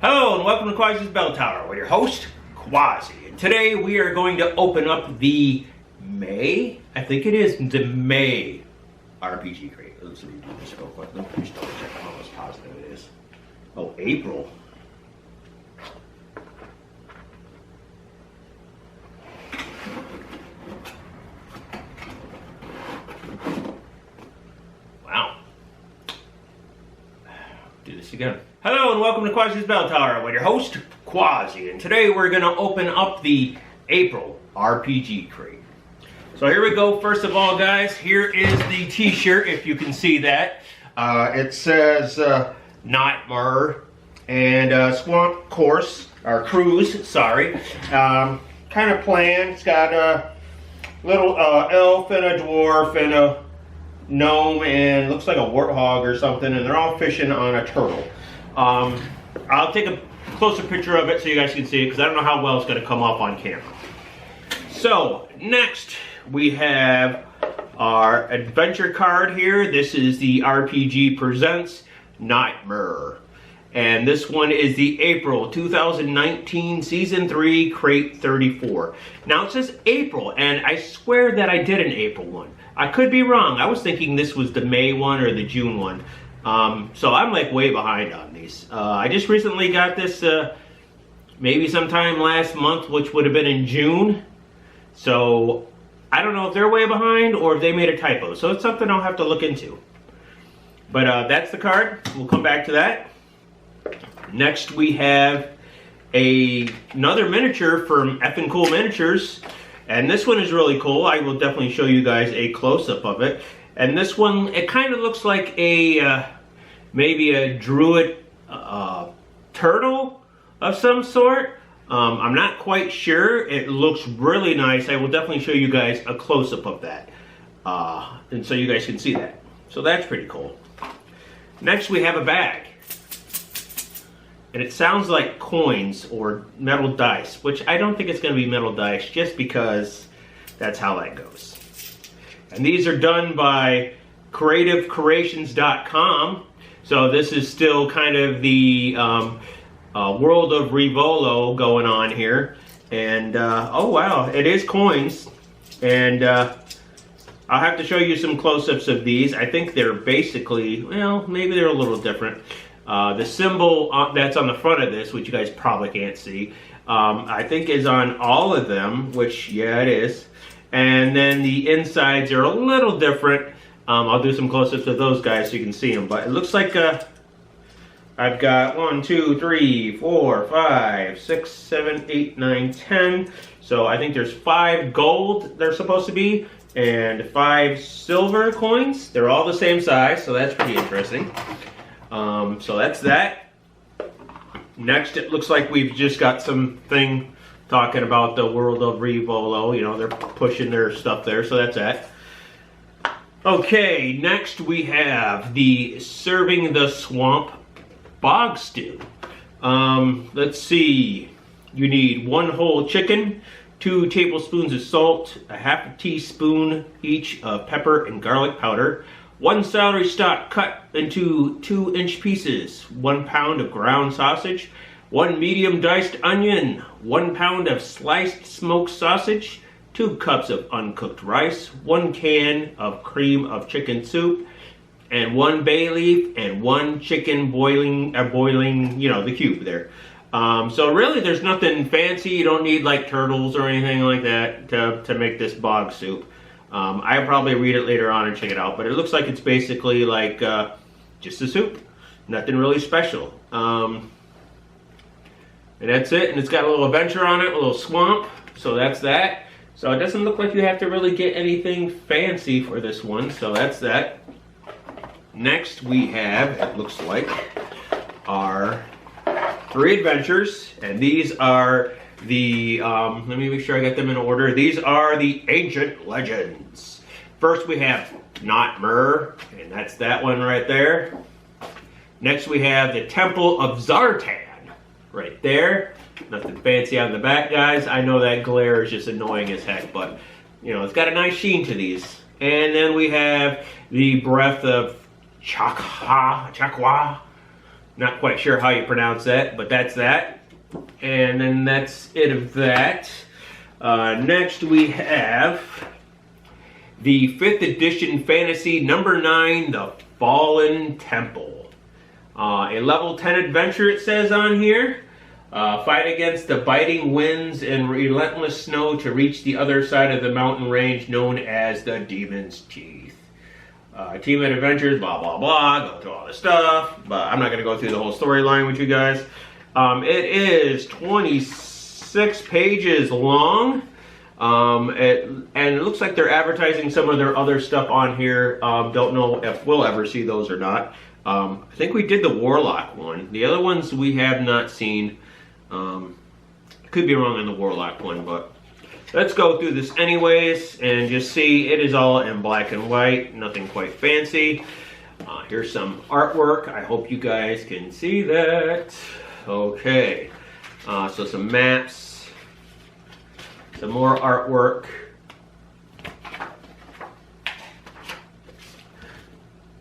Hello and welcome to Quassi's Bell Tower with your host, Quassi. And today we are going to open up the May, I think it is the May RPG crate. Let's redo this real quick. Let me just double check how much positive it is. Oh, April. Wow. Do this again. Hello and welcome to Quassi's Bell Tower with your host, Quassi. And today we're going to open up the April RPG crate. So here we go. First of all, guys, here is the t-shirt, if you can see that. It says NightMire and Swamp Course, or Cruise, sorry. Kind of plain. It's got a little elf and a dwarf and a gnome and looks like a warthog or something, and they're all fishing on a turtle. I'll take a closer picture of it so you guys can see it, because I don't know how well it's going to come up on camera. So, next we have our adventure card here. This is the RPG Presents NightMire. And this one is the April 2019 Season 3 Crate 34. Now it says April, and I swear that I did an April one. I could be wrong. I was thinking this was the May one or the June one. So I'm like way behind on these. I just recently got this maybe sometime last month, which would have been in June. So I don't know if they're way behind or if they made a typo. So it's something I'll have to look into. But that's the card. We'll come back to that. Next we have another miniature from Effin' Cool Miniatures. And this one is really cool. I will definitely show you guys a close-up of it. And this one, it kind of looks like a, maybe a druid turtle of some sort. I'm not quite sure. It looks really nice. I will definitely show you guys a close-up of that. And so you guys can see that. So that's pretty cool. Next we have a bag. And it sounds like coins or metal dice, which I don't think it's going to be metal dice just because that's how that goes. And these are done by creativecreations.com. So this is still kind of the World of Revolo going on here. And oh wow, it is coins. And I'll have to show you some close-ups of these. I think they're basically, well, maybe they're a little different. The symbol that's on the front of this, which you guys probably can't see, I think is on all of them, which, yeah, it is. And then the insides are a little different. I'll do some close-ups of those guys so you can see them. But it looks like I've got 1, 2, 3, 4, 5, 6, 7, 8, 9, 10. So I think there's 5 gold they're supposed to be, and 5 silver coins. They're all the same size, so that's pretty interesting. So that's that. Next, it looks like we've just got something talking about the World of Revolo. You know, they're pushing their stuff there, so that's that. Okay, next we have the Serving the Swamp Bog Stew. Let's see. You need 1 whole chicken, 2 tablespoons of salt, a half a teaspoon each of pepper and garlic powder, 1 celery stalk cut into 2-inch pieces, 1 pound of ground sausage, 1 medium diced onion, 1 pound of sliced smoked sausage, 2 cups of uncooked rice, 1 can of cream of chicken soup, and 1 bay leaf, and 1 chicken boiling, you know, the cube there. So really there's nothing fancy. You don't need like turtles or anything like that to make this bog soup. I'll probably read it later on and check it out, but it looks like it's basically like just a soup. Nothing really special. And that's it, and it's got a little adventure on it, a little swamp, so that's that. So it doesn't look like you have to really get anything fancy for this one, so that's that. Next we have, it looks like, our 3 adventures, and these are the, let me make sure I get them in order. These are the Ancient Legends. First we have NightMire, and that's that one right there. Next we have the Temple of Zartan, right there. Nothing fancy on the back, guys. I know that glare is just annoying as heck, but, you know, it's got a nice sheen to these. And then we have the Breath of Chakwa, Not quite sure how you pronounce that, but that's that. And then that's it of that. Next we have the 5th edition fantasy number 9, The Fallen Temple. A level 10 adventure, it says on here. Fight against the biting winds and relentless snow to reach the other side of the mountain range known as the Demon's Teeth. Team of adventures, blah, blah, blah. Go through all this stuff, but I'm not going to go through the whole storyline with you guys. It is 26 pages long. And it looks like they're advertising some of their other stuff on here. Don't know if we'll ever see those or not. I think we did the Warlock one. The other ones we have not seen. Could be wrong on the Warlock one, but let's go through this anyways and just see. It is all in black and white, nothing quite fancy. Here's some artwork. I hope you guys can see that. Okay, so some maps, some more artwork.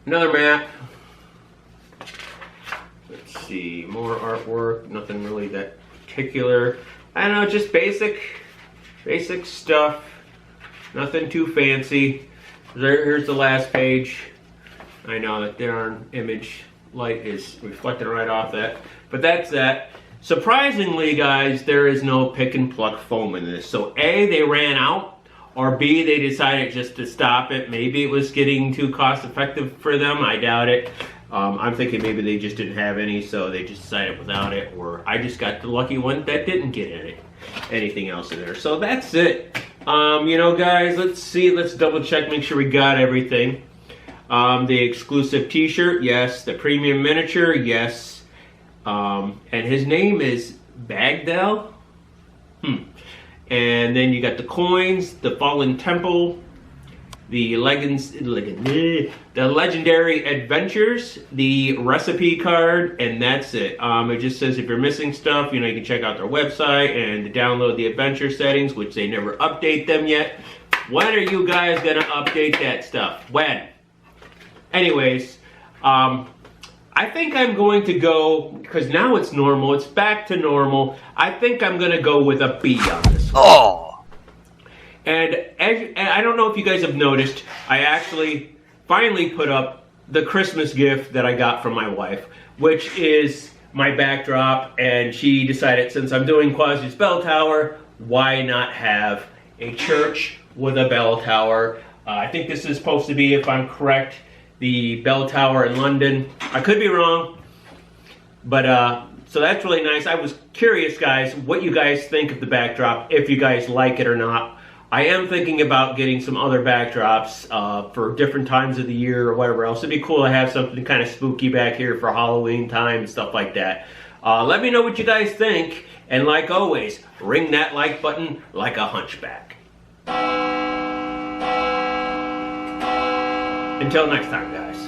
Another map. Let's see, more artwork, nothing really that particular. I don't know, just basic stuff. Nothing too fancy. Here's the last page. I know that darn image light is reflecting right off that. But that's that. Surprisingly, guys, there is no pick and pluck foam in this. So A, they ran out, or B, they decided just to stop it. Maybe it was getting too cost effective for them. I doubt it. I'm thinking maybe they just didn't have any, so they just decided without it, or I just got the lucky one that didn't get anything else in there. So that's it. You know, guys, let's see. Let's double check, make sure we got everything. The exclusive t-shirt, yes. The premium miniature, yes. And his name is Bagdell. And then you got the coins, the Fallen Temple, the legendary adventures, the recipe card, and that's it. It just says if you're missing stuff, you know, you can check out their website and download the adventure settings, which they never update them yet. When are you guys gonna update that stuff? When? Anyways, I think I'm going to go, because now it's normal, it's back to normal. I think I'm gonna go with a B on this one. Oh. And I don't know if you guys have noticed, I actually finally put up the Christmas gift that I got from my wife, which is my backdrop, and she decided since I'm doing Quassi's Bell Tower, why not have a church with a bell tower? I think this is supposed to be, if I'm correct, the bell tower in London. I could be wrong, but so that's really nice. I was curious, guys, what you guys think of the backdrop, if you guys like it or not. I am thinking about getting some other backdrops for different times of the year or whatever else. It'd be cool to have something kind of spooky back here for Halloween time and stuff like that. Let me know what you guys think, and like always, ring that like button like a hunchback. Until next time, guys.